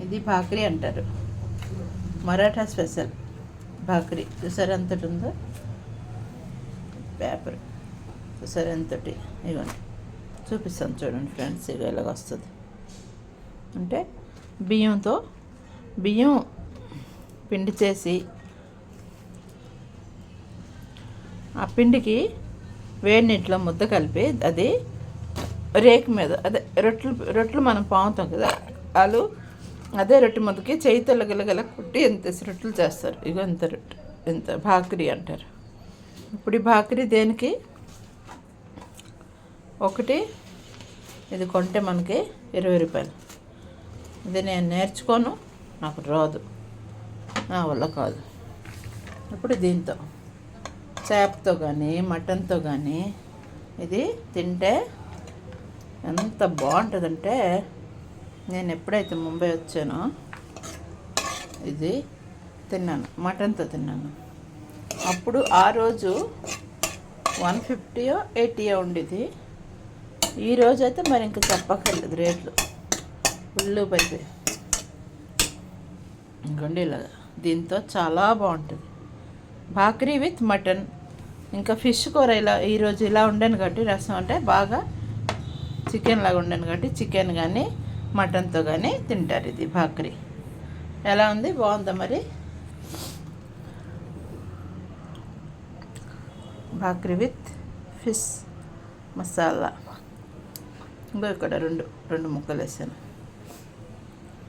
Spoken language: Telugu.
ఇది భాకరీ అంటారు, మరాఠా స్పెషల్ భాకరీ. చూసారు ఎంతటి ఉందో పేపర్, చూసారు ఎంతటి. ఇవ్వండి చూపిస్తాను చూడండి ఫ్రెండ్స్, ఇక ఇలాగ వస్తుంది. అంటే బియ్యం పిండి చేసి ఆ పిండికి వేడి నీటిలో ముద్ద కలిపి అది రేకు మీద, అదే రొట్టెలు మనం పాముతాం కదా, వాళ్ళు అదే రొట్టె ముద్దకి చేయితో గలగల కుట్టి ఎంత రొట్టెలు చేస్తారు. ఇగో ఎంత రొట్టె, ఎంత భాకరీ అంటారు. ఇప్పుడు ఈ భాకరీ దేనికి ఒకటి, ఇది కొంటే మనకి 20 రూపాయలు. ఇది నేను నేర్చుకోను, నాకు రాదు, నా వల్ల కాదు. ఇప్పుడు దీంతో చేపతో కానీ మటన్తో కానీ ఇది తింటే ఎంత బాగుంటుందంటే, నేను ఎప్పుడైతే ముంబై వచ్చానో ఇది తిన్నాను, మటన్తో తిన్నాను. అప్పుడు ఆ రోజు 150 80 ఉండేది. ఈరోజు అయితే మరి ఇంకా చెప్పక్కర్లేదు, రేట్లు ఫుల్ పడిపోయి. ఇంకోండి ఇలా దీంతో చాలా బాగుంటుంది భాకరీ విత్ మటన్. ఇంకా ఫిష్ కూర ఇలా ఈరోజు ఇలా ఉండాను కాబట్టి, రసం అంటే బాగా చికెన్ లాగా ఉండాను కాబట్టి చికెన్ కానీ మటన్తో కానీ తింటారు. ఇది భాకరీ ఎలా ఉంది, బాగుందా మరి? భాకరీ విత్ ఫిష్ మసాలా. ఇంకో ఇక్కడ రెండు ముక్కలు వేసాను.